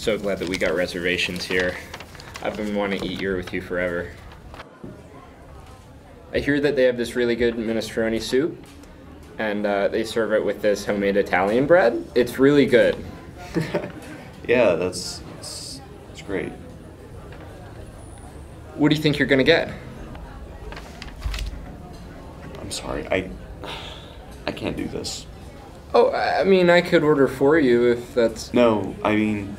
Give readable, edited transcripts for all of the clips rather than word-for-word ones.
so glad that we got reservations here. I've been wanting to eat here with you forever. I hear that they have this really good minestrone soup, and they serve it with this homemade Italian bread. It's really good. Yeah, it's great. What do you think you're gonna get? I'm sorry, I can't do this. Oh, I mean, I could order for you if that's... No, I mean,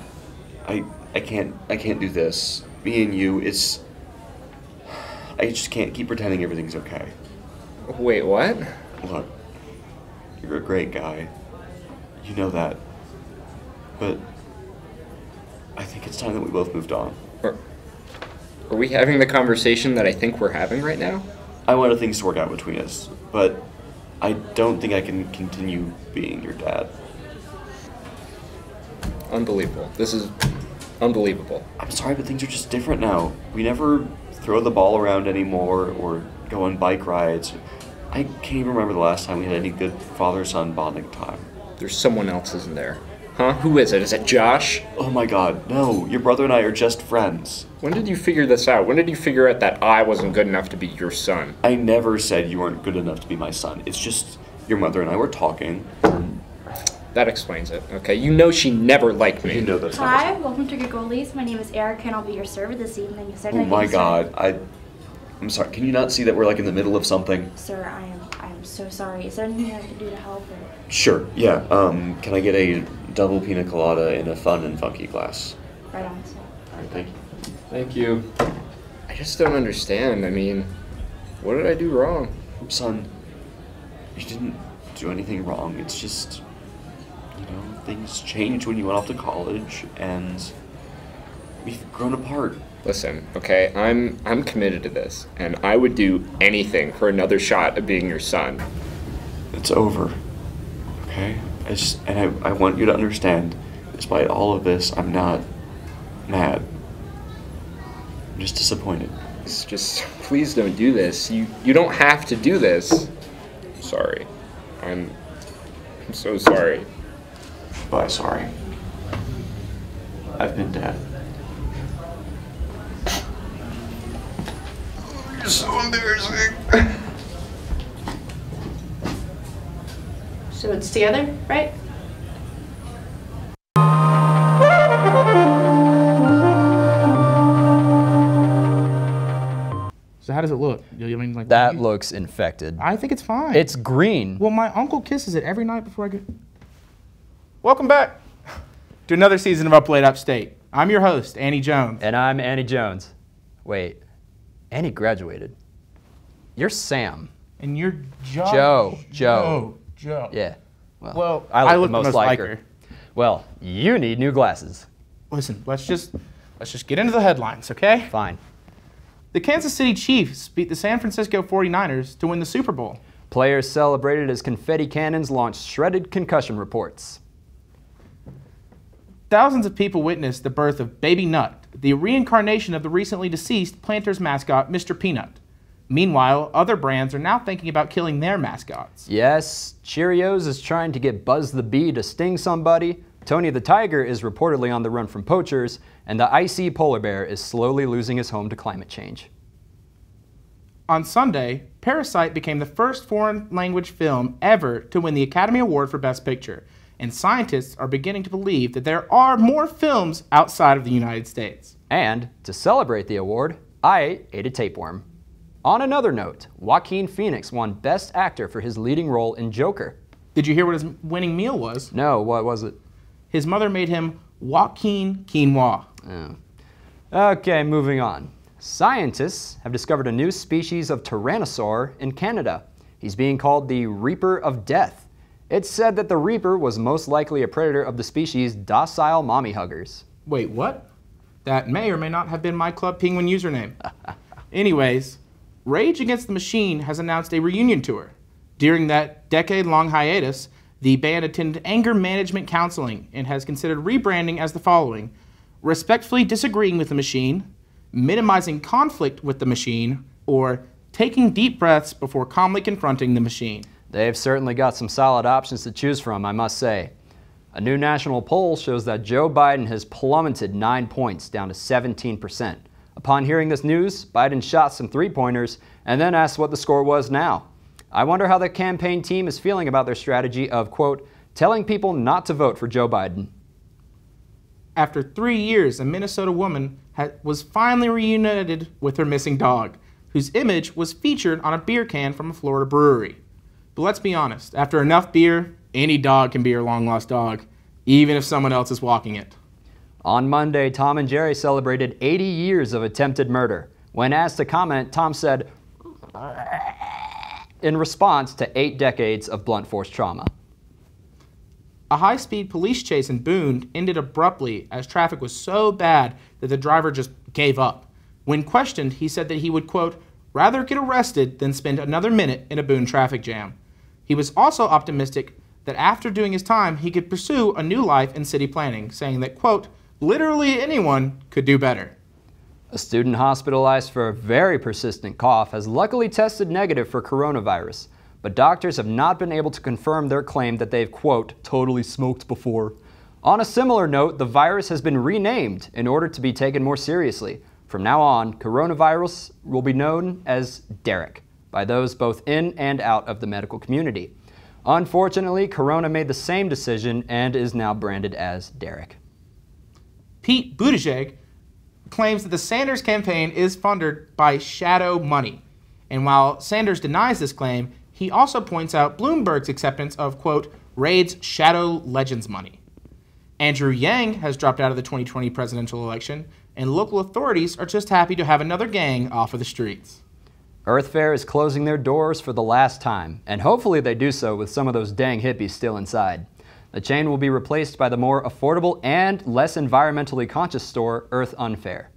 I can't do this. Me and you, I just can't keep pretending everything's okay. Wait, what? Look, you're a great guy. You know that. But I think it's time that we both moved on. Are we having the conversation that I think we're having right now? I wanted things to work out between us, but I don't think I can continue being your dad. Unbelievable. This is unbelievable. I'm sorry, but things are just different now. We never throw the ball around anymore or go on bike rides. I can't even remember the last time we had any good father-son bonding time. There's someone else, isn't there? Huh? Who is it? Is it Josh? Oh my god, no. Your brother and I are just friends. When did you figure this out? When did you figure out that I wasn't good enough to be your son? I never said you weren't good enough to be my son. It's just your mother and I were talking. That explains it, okay? You know she never liked me. You know that's not Hi, welcome to Good Goalies. My name is Erica and I'll be your server this evening. Oh my god, I'm sorry. Can you not see that we're like in the middle of something? Sir, I am so sorry. Is there anything I can do to help? Or? Sure, yeah. Can I get a double pina colada in a fun and funky glass? Right on, sir. Alright, thank you. Thank you. I just don't understand. I mean, what did I do wrong? Son, you didn't do anything wrong. It's just, things changed when you went off to college, and we've grown apart. Listen, okay, I'm committed to this, and I would do anything for another shot of being your son. It's over, okay? I want you to understand, despite all of this, I'm not mad. I'm just disappointed. It's just, please don't do this. You don't have to do this. I'm sorry. I'm so sorry. Bye, sorry. I've been dad. You're so embarrassing. So it's together, right? So how does it look? You mean like That looks infected. I think it's fine. It's green. Well, my uncle kisses it every night before I go. Welcome back to another season of Up Late Upstate. I'm your host, Annie Jones. And I'm Annie Jones. Wait, Annie graduated. You're Sam. And you're Josh. Joe. Joe. Yeah. Well, I look the most like her. Well, you need new glasses. Listen, let's just get into the headlines, okay? Fine. The Kansas City Chiefs beat the San Francisco 49ers to win the Super Bowl. Players celebrated as confetti cannons launched shredded concussion reports. Thousands of people witnessed the birth of Baby Nut, the reincarnation of the recently deceased Planters mascot, Mr. Peanut. Meanwhile, other brands are now thinking about killing their mascots. Yes, Cheerios is trying to get Buzz the Bee to sting somebody, Tony the Tiger is reportedly on the run from poachers, and the icy polar bear is slowly losing his home to climate change. On Sunday, Parasite became the first foreign language film ever to win the Academy Award for Best Picture, and scientists are beginning to believe that there are more films outside of the United States. And to celebrate the award, I ate a tapeworm. On another note, Joaquin Phoenix won Best Actor for his leading role in Joker. Did you hear what his winning meal was? No, what was it? His mother made him Joaquin quinoa. Oh. Okay, moving on. Scientists have discovered a new species of tyrannosaur in Canada. He's being called the Reaper of Death. It's said that the Reaper was most likely a predator of the species docile mommy huggers. Wait, what? That may or may not have been my Club Penguin username. Anyways, Rage Against the Machine has announced a reunion tour. During that decade-long hiatus, the band attended anger management counseling and has considered rebranding as the following: respectfully disagreeing with the machine, minimizing conflict with the machine, or taking deep breaths before calmly confronting the machine. They've certainly got some solid options to choose from, I must say. A new national poll shows that Joe Biden has plummeted 9 points down to 17%. Upon hearing this news, Biden shot some three-pointers and then asked what the score was now. I wonder how the campaign team is feeling about their strategy of, quote, telling people not to vote for Joe Biden. After 3 years, a Minnesota woman was finally reunited with her missing dog, whose image was featured on a beer can from a Florida brewery. But let's be honest, after enough beer, any dog can be your long-lost dog, even if someone else is walking it. On Monday, Tom and Jerry celebrated 80 years of attempted murder. When asked to comment, Tom said, in response to 8 decades of blunt force trauma. A high-speed police chase in Boone ended abruptly as traffic was so bad that the driver just gave up. When questioned, he said that he would, quote, rather get arrested than spend another minute in a Boone traffic jam. He was also optimistic that after doing his time, he could pursue a new life in city planning, saying that, quote, literally anyone could do better. A student hospitalized for a very persistent cough has luckily tested negative for coronavirus, but doctors have not been able to confirm their claim that they've, quote, totally smoked before. On a similar note, the virus has been renamed in order to be taken more seriously. From now on, coronavirus will be known as Derek by those both in and out of the medical community. Unfortunately, Corona made the same decision and is now branded as Derek. Pete Buttigieg claims that the Sanders campaign is funded by shadow money. And while Sanders denies this claim, he also points out Bloomberg's acceptance of, quote, Raid's shadow legends money. Andrew Yang has dropped out of the 2020 presidential election, and local authorities are just happy to have another gang off of the streets. Earth Fair is closing their doors for the last time, and hopefully they do so with some of those dang hippies still inside. The chain will be replaced by the more affordable and less environmentally conscious store, Earth Unfair.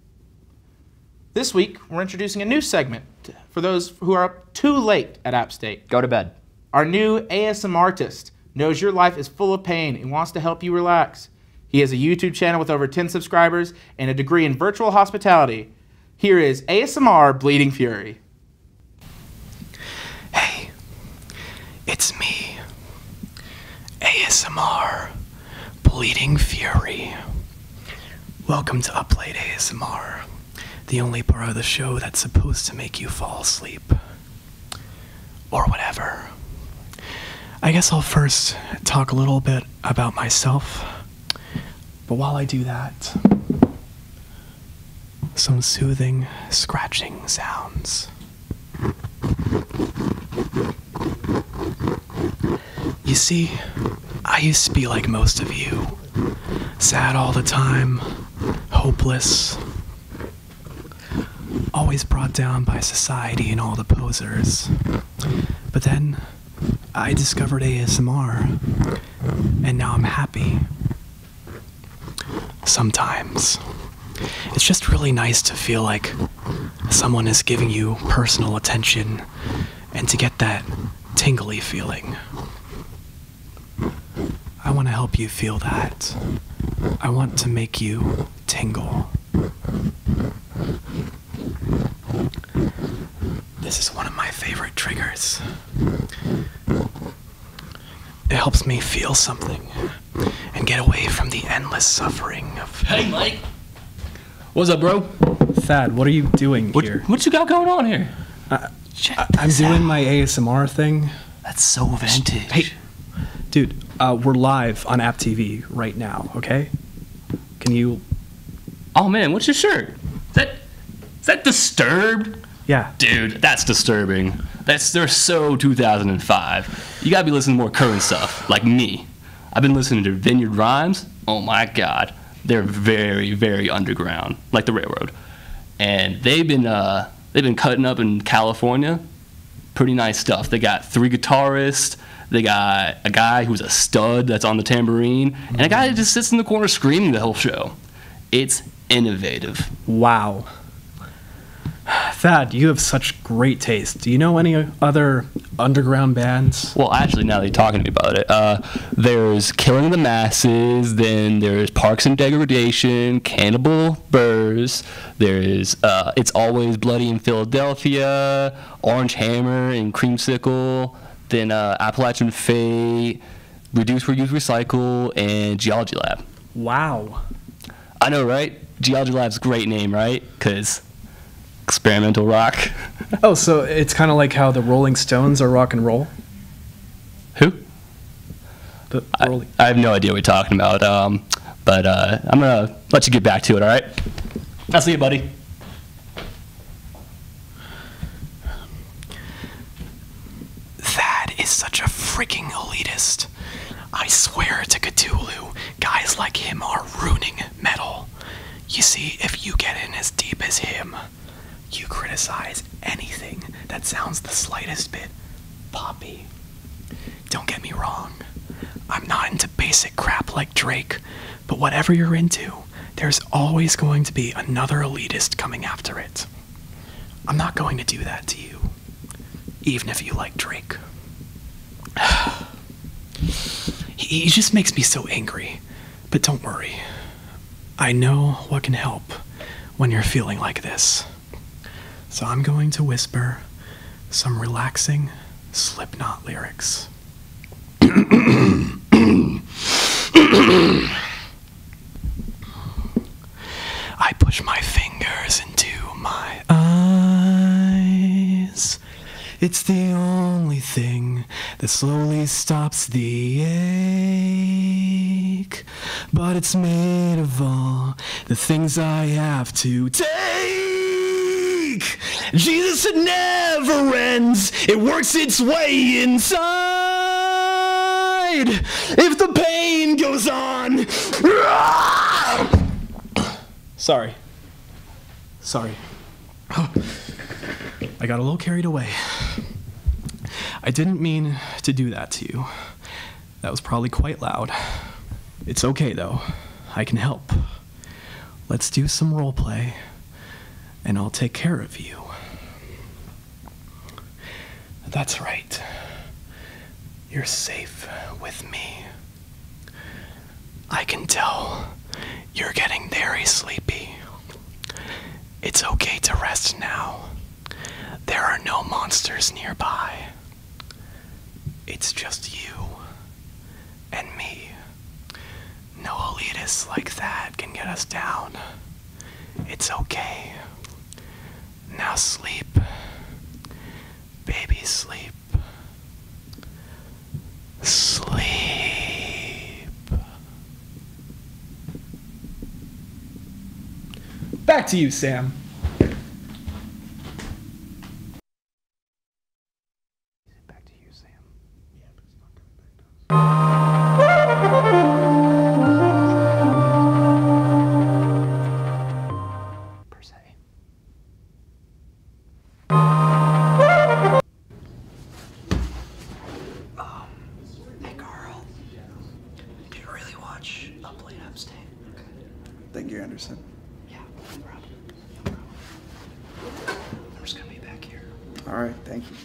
This week, we're introducing a new segment for those who are up too late at App State. Go to bed. Our new ASMR artist knows your life is full of pain and wants to help you relax. He has a YouTube channel with over 10 subscribers and a degree in virtual hospitality. Here is ASMR Bleeding Fury. Hey, it's me, ASMR Bleeding Fury. Welcome to Up Late ASMR, the only part of the show that's supposed to make you fall asleep. Or whatever. I guess I'll first talk a little bit about myself, but while I do that, some soothing scratching sounds. You see, I used to be like most of you, sad all the time, hopeless, always brought down by society and all the posers. But then I discovered ASMR, and now I'm happy. Sometimes it's just really nice to feel like someone is giving you personal attention and to get that tingly feeling. I want to help you feel that. I want to make you tingle. This is one of my favorite triggers. It helps me feel something and get away from the endless suffering of... Hey, Mike. What's up, bro? Thad, what are you doing here? What you got going on here? I'm doing my ASMR thing. That's so vintage. Hey, dude, we're live on AppTV right now, okay? Can you... Oh, man, what's your shirt? Is that Disturbed? Yeah. Dude, that's disturbing. They're so 2005. You gotta be listening to more current stuff, like me. I've been listening to Vineyard Rhymes. Oh my God. They're very, very underground, like the railroad. And they've been cutting up in California. Pretty nice stuff. They got 3 guitarists. They got a guy who's a stud that's on the tambourine, and a guy that just sits in the corner screaming the whole show. It's innovative. Wow. Thad, you have such great taste. Do you know any other underground bands? Well, actually, now that you're talking to me about it, there's Killing the Masses, then there's Parks and Degradation, Cannibal Burrs, there's It's Always Bloody in Philadelphia, Orange Hammer and Creamsicle, then Appalachian Fate, reduce, reuse, recycle, and geology lab. Wow. I know, right? Geology lab's a great name, right? Because experimental rock. Oh, so it's kind of like how the Rolling Stones are rock and roll? Who? The Rolling. I have no idea what you're talking about. But I'm gonna let you get back to it. All right? I'll see you, buddy. That is such a freaking elitist. I swear to Cthulhu, guys like him are ruining metal. You see, if you get in as deep as him, you criticize anything that sounds the slightest bit poppy. Don't get me wrong, I'm not into basic crap like Drake, but whatever you're into, there's always going to be another elitist coming after it. I'm not going to do that to you, even if you like Drake. He just makes me so angry, but don't worry. I know what can help when you're feeling like this. So I'm going to whisper some relaxing Slipknot lyrics. I push my fingers into my eyes. It's the only thing that slowly stops the ache. But it's made of all the things I have to take. Jesus, it never ends. It works its way inside. If the pain goes on. Sorry. I got a little carried away. I didn't mean to do that to you. That was probably quite loud. It's okay though. I can help. Let's do some role play, and I'll take care of you. That's right. You're safe with me. I can tell you're getting very sleepy. It's okay to rest now. There are no monsters nearby. It's just you and me. No elitists like that can get us down. It's okay. Now sleep. Baby, sleep. Sleep. Back to you, Sam. Back to you, Sam. Yeah, but it's not coming back to us. Per se. Hey, Carl. Do you really watch Up Late Upstate? Thank you, Anderson. Yeah, no problem. No problem. I'm just gonna be back here. All right, thank you.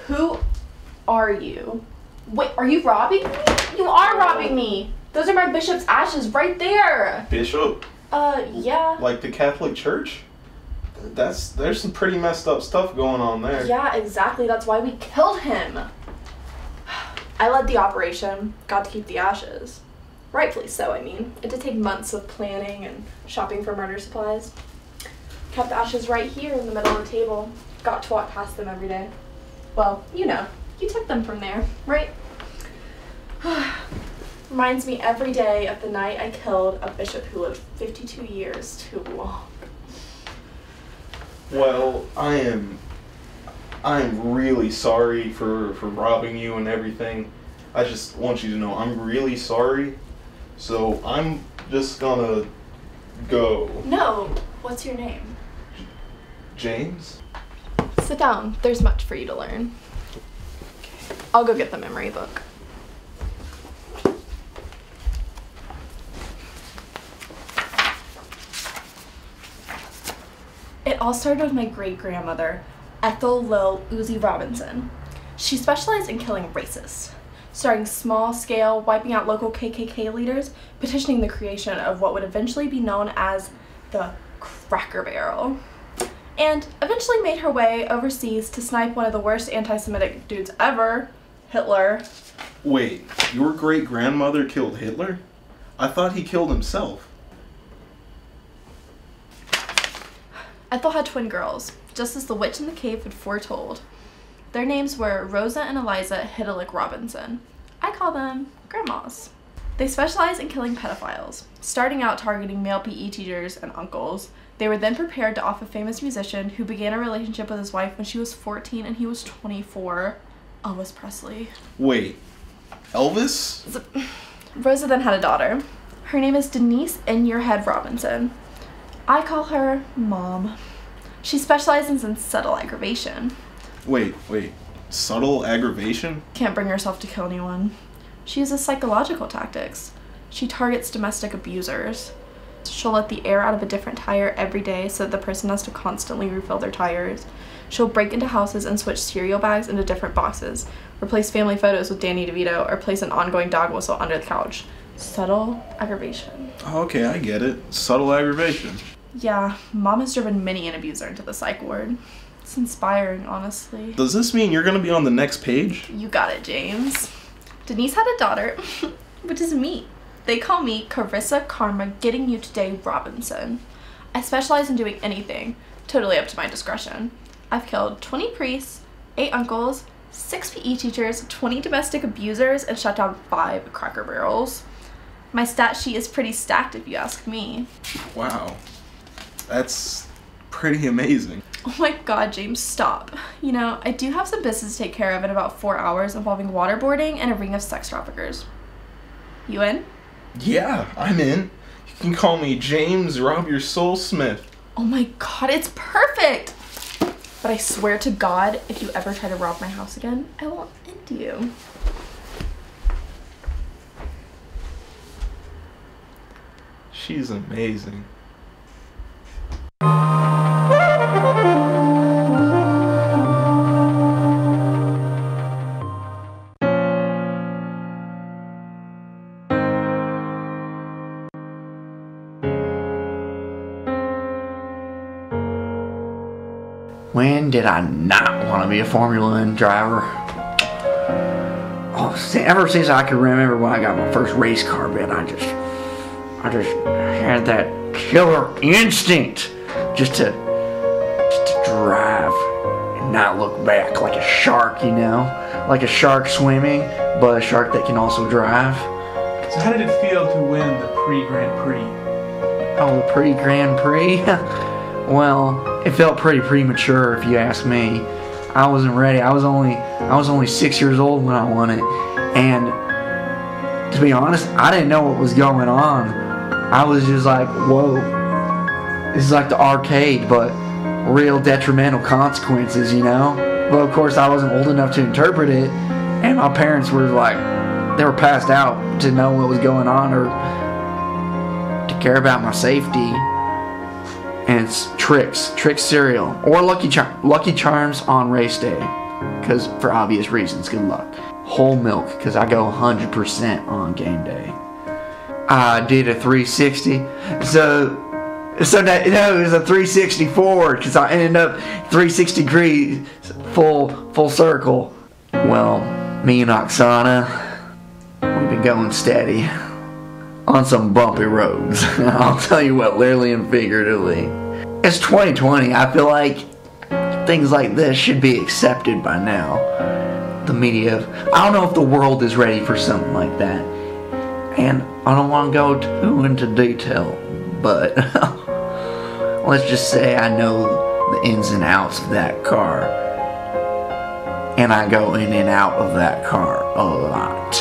Who are you? Wait, are you robbing me? You are robbing me. Those are my bishop's ashes right there. Bishop? Yeah. Like the Catholic Church? There's some pretty messed up stuff going on there. Yeah, exactly. That's why we killed him. I led the operation. Got to keep the ashes. Rightfully so, I mean. It did take months of planning and shopping for murder supplies. Kept the ashes right here in the middle of the table. Got to walk past them every day. Well, you know, you took them from there, right? Reminds me every day of the night I killed a bishop who lived 52 years too long. Well, I am really sorry for robbing you and everything. I just want you to know I'm really sorry. So I'm just gonna go. No, what's your name? James? Sit down, there's much for you to learn. I'll go get the memory book. It all started with my great-grandmother, Ethel Lil Uzi Robinson. She specialized in killing racists, starting small-scale, wiping out local KKK leaders, petitioning the creation of what would eventually be known as the Cracker Barrel, and eventually made her way overseas to snipe one of the worst anti-Semitic dudes ever, Hitler. Wait, your great-grandmother killed Hitler? I thought he killed himself. Ethel had twin girls, just as the witch in the cave had foretold. Their names were Rosa and Eliza Hidalik Robinson. I call them grandmas. They specialize in killing pedophiles, starting out targeting male PE teachers and uncles. They were then prepared to off a famous musician who began a relationship with his wife when she was 14 and he was 24, Elvis Presley. Wait, Elvis? Rosa then had a daughter. Her name is Denise Inyourhead Robinson. I call her Mom. She specializes in subtle aggravation. Wait, subtle aggravation? Can't bring herself to kill anyone. She uses psychological tactics. She targets domestic abusers. She'll let the air out of a different tire every day so that the person has to constantly refill their tires. She'll break into houses and switch cereal bags into different boxes, replace family photos with Danny DeVito, or place an ongoing dog whistle under the couch. Subtle aggravation. Okay, I get it. Subtle aggravation. Yeah, Mom has driven many an abuser into the psych ward. It's inspiring, honestly. Does this mean you're gonna be on the next page? You got it, James. Denise had a daughter, which is me. They call me Carissa Karma Getting You Today Robinson. I specialize in doing anything, totally up to my discretion. I've killed 20 priests, 8 uncles, 6 PE teachers, 20 domestic abusers, and shut down 5 Cracker Barrels. My stat sheet is pretty stacked if you ask me. Wow. That's pretty amazing. Oh my god, James, stop. You know, I do have some business to take care of in about 4 hours involving waterboarding and a ring of sex traffickers. You in? Yeah, I'm in. You can call me James Rob Your Soul Smith. Oh my god, it's perfect! But I swear to God, if you ever try to rob my house again, I will end you. She's amazing. When did I not want to be a Formula One driver? Oh, ever since I can remember when I got my first race car bit, I just had that killer instinct just to drive and not look back like a shark, you know? Like a shark swimming, but a shark that can also drive. So how did it feel to win the pre-Grand Prix? Oh, the pre-Grand Prix? Well, it felt pretty premature if you ask me. I wasn't ready. I was only 6 years old when I won it. And to be honest, I didn't know what was going on. I was just like, whoa. This is like the arcade, but real detrimental consequences, you know? But of course I wasn't old enough to interpret it, and my parents were like, they were passed out to know what was going on or to care about my safety. And it's Trix cereal, or Lucky Charms on race day, because for obvious reasons, good luck. Whole milk, because I go 100% on game day. I did a 360, so that, no, it was a 360 forward, because I ended up 360 degrees, full circle. Well, me and Oksana, we've been going steady on some bumpy roads. I'll tell you what, literally and figuratively. It's 2020. I feel like things like this should be accepted by now. The media, I don't know if the world is ready for something like that. And I don't want to go too into detail, but let's just say I know the ins and outs of that car. And I go in and out of that car a lot.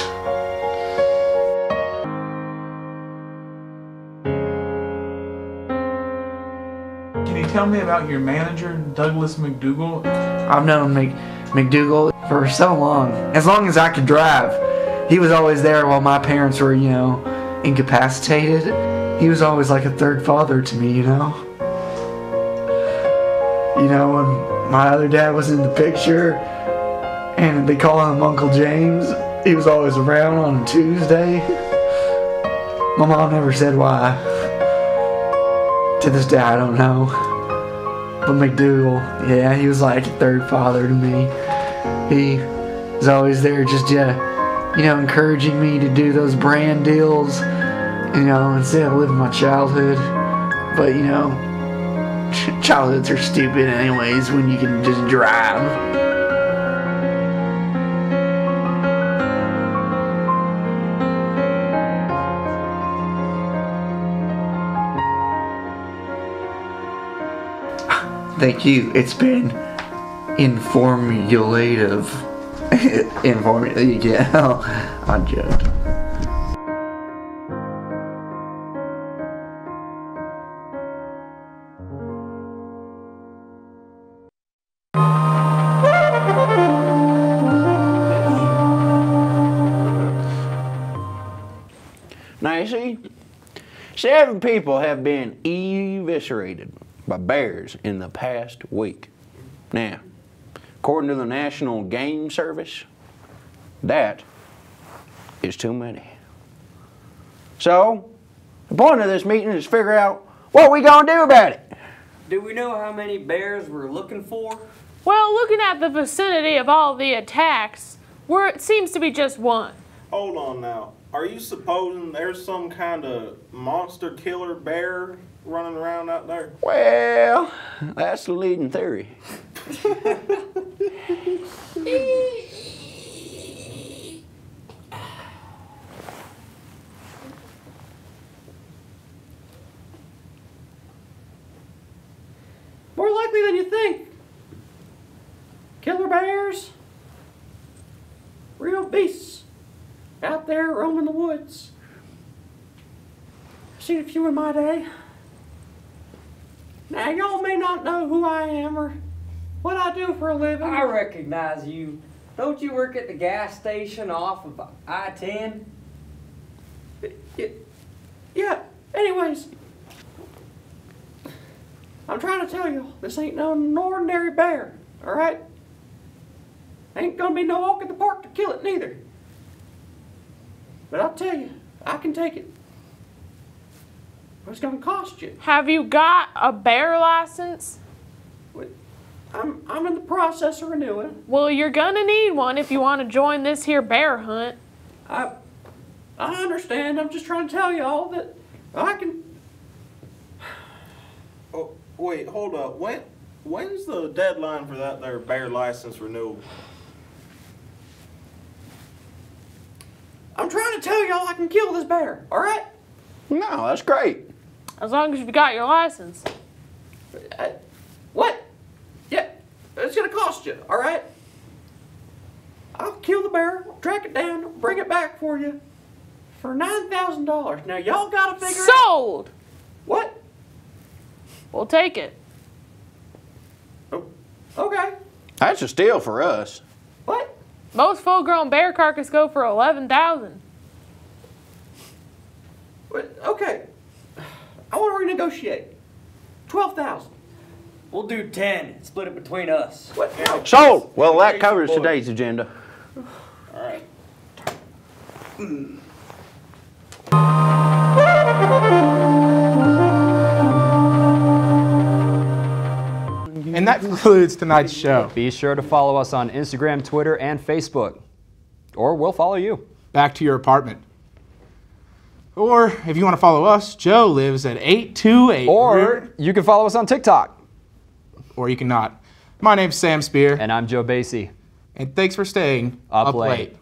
Can you tell me about your manager, Douglas McDougal? I've known McDougal for so long as I could drive. He was always there while my parents were, incapacitated. He was always like a third father to me, when my other dad was in the picture and they call him Uncle James, he was always around on a Tuesday. My mom never said why. To this day, I don't know. But McDougal, yeah, he was like a third father to me. He was always there just, encouraging me to do those brand deals, instead of living my childhood. But, childhoods are stupid anyways when you can just drive. Thank you. It's been informative. Yeah, I joked. Now you see, 7 people have been eviscerated by bears in the past week. Now, according to the National Game Service, that is too many. So, the point of this meeting is to figure out what we gonna do about it. Do we know how many bears we're looking for? Well, looking at the vicinity of all the attacks, it seems to be just one. Hold on now. Are you supposing there's some kind of monster killer bear running around out there? Well, that's the leading theory. More likely than you think. Killer bears. Real beasts. Out there roaming the woods. I've seen a few in my day. Now, y'all may not know who I am or what I do for a living. I recognize you. Don't you work at the gas station off of I-10? Yeah, anyways. I'm trying to tell you, this ain't no ordinary bear, alright? Ain't gonna be no walk in the park to kill it neither. But I'll tell you, I can take it. But it's gonna cost you. Have you got a bear license? I'm in the process of renewing. Well, you're gonna need one if you want to join this here bear hunt. I understand. I'm just trying to tell y'all that I can. Oh, wait, hold up. When's the deadline for that there bear license renewal? I'm trying to tell y'all I can kill this bear, all right? No, that's great. As long as you've got your license. What? Yeah, it's gonna cost you, all right? I'll kill the bear, track it down, bring it back for you for $9,000. Now y'all gotta figure it out. Sold! What? We'll take it. Oh, okay. That's a steal for us. What? Most full-grown bear carcass go for $11,000. Okay. I want to renegotiate. $12,000. We'll do 10. Split it between us. What? No. Sold! Well, that covers today's agenda. All right. And that concludes tonight's show. Be sure to follow us on Instagram, Twitter, and Facebook. Or we'll follow you. Back to your apartment. Or if you want to follow us, Joe lives at 828. Or you can follow us on TikTok. Or you cannot. My name's Sam Spear. And I'm Joe Basie. And thanks for staying up late.